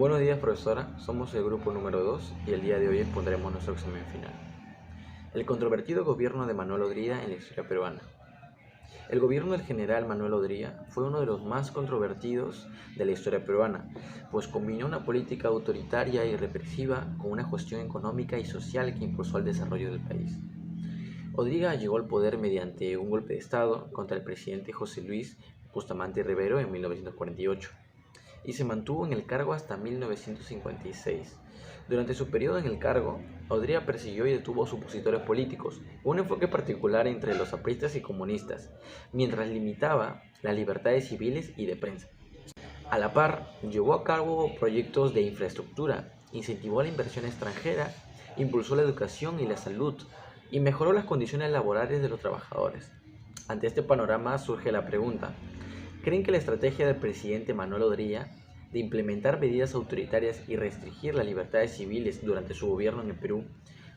Buenos días, profesora. Somos el grupo número 2 y el día de hoy expondremos nuestro examen final. El controvertido gobierno de Manuel Odría en la historia peruana. El gobierno del general Manuel Odría fue uno de los más controvertidos de la historia peruana, pues combinó una política autoritaria y represiva con una cuestión económica y social que impulsó el desarrollo del país. Odría llegó al poder mediante un golpe de Estado contra el presidente José Luis Bustamante Rivero en 1948 y se mantuvo en el cargo hasta 1956. Durante su periodo en el cargo, Odría persiguió y detuvo a opositores políticos, un enfoque particular entre los apristas y comunistas, mientras limitaba las libertades civiles y de prensa. A la par, llevó a cabo proyectos de infraestructura, incentivó la inversión extranjera, impulsó la educación y la salud y mejoró las condiciones laborales de los trabajadores. Ante este panorama surge la pregunta: ¿creen que la estrategia del presidente Manuel Odría de implementar medidas autoritarias y restringir las libertades civiles durante su gobierno en el Perú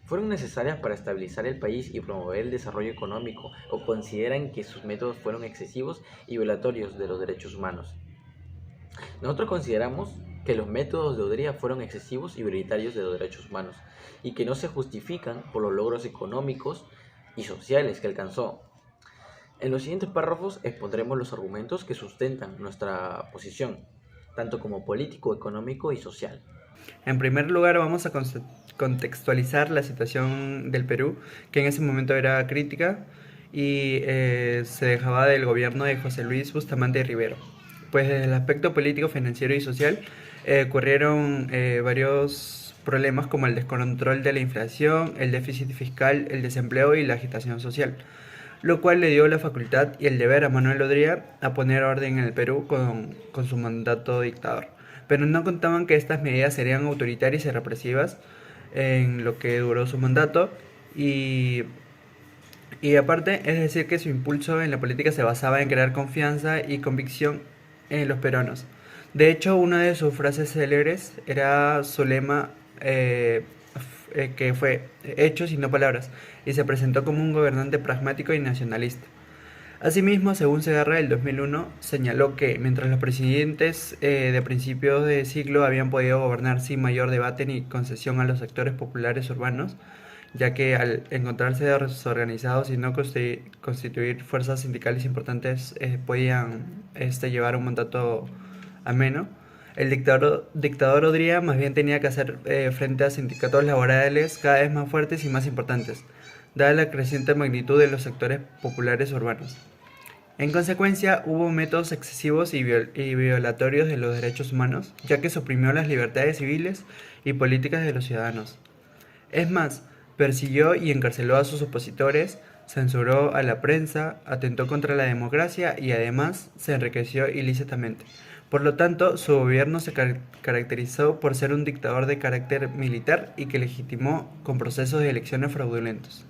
fueron necesarias para estabilizar el país y promover el desarrollo económico, o consideran que sus métodos fueron excesivos y violatorios de los derechos humanos? Nosotros consideramos que los métodos de Odría fueron excesivos y violentarios de los derechos humanos y que no se justifican por los logros económicos y sociales que alcanzó. En los siguientes párrafos expondremos los argumentos que sustentan nuestra posición, tanto como político, económico y social. En primer lugar, vamos a contextualizar la situación del Perú, que en ese momento era crítica y se dejaba del gobierno de José Luis Bustamante Rivero. Pues desde el aspecto político, financiero y social ocurrieron varios problemas como el descontrol de la inflación, el déficit fiscal, el desempleo y la agitación social, lo cual le dio la facultad y el deber a Manuel Odría a poner orden en el Perú con su mandato dictador. Pero no contaban que estas medidas serían autoritarias y represivas en lo que duró su mandato y, y aparte, es decir, que su impulso en la política se basaba en crear confianza y convicción en los peruanos. De hecho, una de sus frases célebres era su lema, que fue hechos y no palabras, y se presentó como un gobernante pragmático y nacionalista. Asimismo, según Segarra, el 2001 señaló que mientras los presidentes de principios de siglo habían podido gobernar sin mayor debate ni concesión a los sectores populares urbanos, ya que al encontrarse desorganizados y no constituir fuerzas sindicales importantes podían llevar un mandato ameno, el dictador Odría más bien tenía que hacer frente a sindicatos laborales cada vez más fuertes y más importantes, dada la creciente magnitud de los sectores populares urbanos. En consecuencia, hubo métodos excesivos y violatorios de los derechos humanos, ya que suprimió las libertades civiles y políticas de los ciudadanos. Es más, persiguió y encarceló a sus opositores, censuró a la prensa, atentó contra la democracia y además se enriqueció ilícitamente. Por lo tanto, su gobierno se caracterizó por ser un dictador de carácter militar y que legitimó con procesos de elecciones fraudulentos.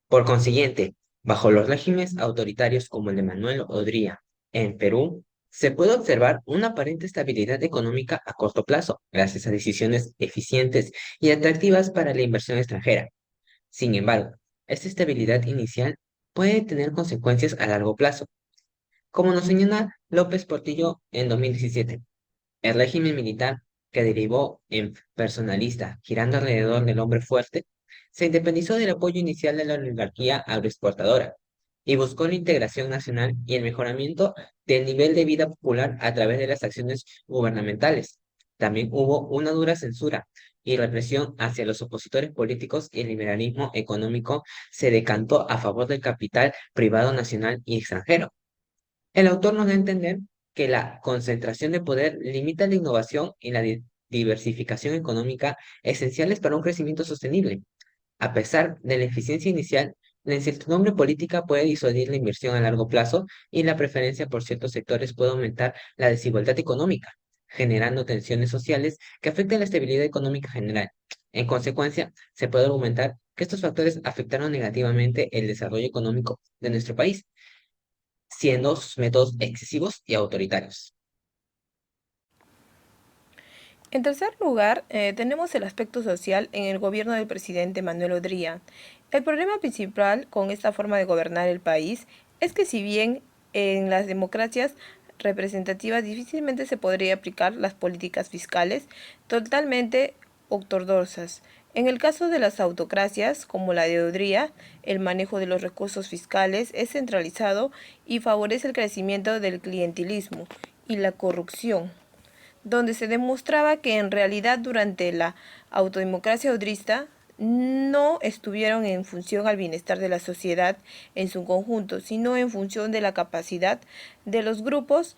Por consiguiente, bajo los regímenes autoritarios como el de Manuel Odría en Perú, se puede observar una aparente estabilidad económica a corto plazo, gracias a decisiones eficientes y atractivas para la inversión extranjera. Sin embargo, esta estabilidad inicial puede tener consecuencias a largo plazo, como nos señala López Portillo en 2017. El régimen militar, que derivó en personalista, girando alrededor del hombre fuerte, se independizó del apoyo inicial de la oligarquía agroexportadora y buscó la integración nacional y el mejoramiento del nivel de vida popular a través de las acciones gubernamentales. También hubo una dura censura y represión hacia los opositores políticos, y el liberalismo económico se decantó a favor del capital privado nacional y extranjero. El autor nos da a entender que la concentración de poder limita la innovación y la diversificación económica esenciales para un crecimiento sostenible. A pesar de la eficiencia inicial, la incertidumbre política puede disuadir la inversión a largo plazo, y la preferencia por ciertos sectores puede aumentar la desigualdad económica, generando tensiones sociales que afectan la estabilidad económica general. En consecuencia, se puede argumentar que estos factores afectaron negativamente el desarrollo económico de nuestro país, siendo sus métodos excesivos y autoritarios. En tercer lugar, tenemos el aspecto social en el gobierno del presidente Manuel Odría. El problema principal con esta forma de gobernar el país es que si bien en las democracias representativa difícilmente se podría aplicar las políticas fiscales totalmente ortodoxas. En el caso de las autocracias, como la de Odría, el manejo de los recursos fiscales es centralizado y favorece el crecimiento del clientelismo y la corrupción, donde se demostraba que en realidad durante la autodemocracia odrista no estuvieron en función al bienestar de la sociedad en su conjunto, sino en función de la capacidad de los grupos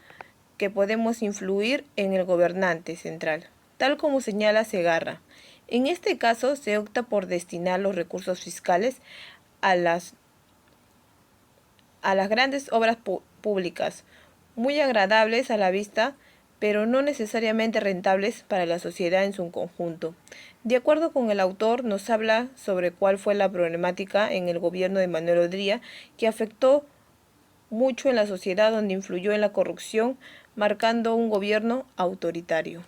que podemos influir en el gobernante central, tal como señala Segarra. En este caso se opta por destinar los recursos fiscales a las grandes obras públicas, muy agradables a la vista, pero no necesariamente rentables para la sociedad en su conjunto. De acuerdo con el autor, nos habla sobre cuál fue la problemática en el gobierno de Manuel Odría que afectó mucho en la sociedad, donde influyó en la corrupción, marcando un gobierno autoritario.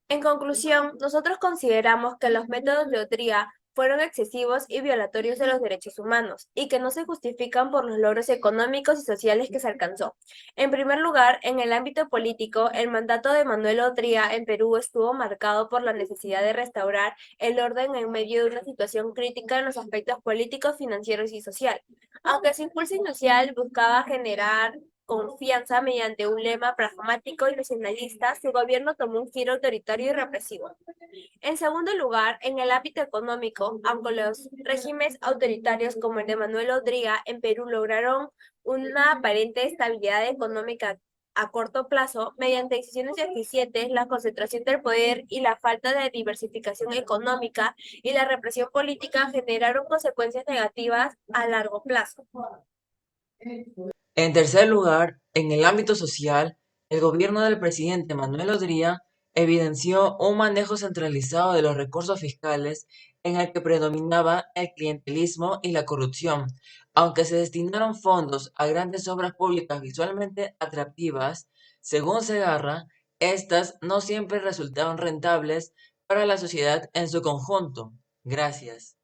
En conclusión, nosotros consideramos que los métodos de Odría fueron excesivos y violatorios de los derechos humanos, y que no se justifican por los logros económicos y sociales que se alcanzó. En primer lugar, en el ámbito político, el mandato de Manuel Odría en Perú estuvo marcado por la necesidad de restaurar el orden en medio de una situación crítica en los aspectos políticos, financieros y social. Aunque su impulso inicial buscaba generar confianza mediante un lema pragmático y nacionalista, su gobierno tomó un giro autoritario y represivo. En segundo lugar, en el ámbito económico, aunque los regímenes autoritarios como el de Manuel Odría en Perú lograron una aparente estabilidad económica a corto plazo, mediante decisiones eficientes, la concentración del poder y la falta de diversificación económica y la represión política generaron consecuencias negativas a largo plazo. En tercer lugar, en el ámbito social, el gobierno del presidente Manuel Odría evidenció un manejo centralizado de los recursos fiscales en el que predominaba el clientelismo y la corrupción. Aunque se destinaron fondos a grandes obras públicas visualmente atractivas, según Segarra, estas no siempre resultaron rentables para la sociedad en su conjunto. Gracias.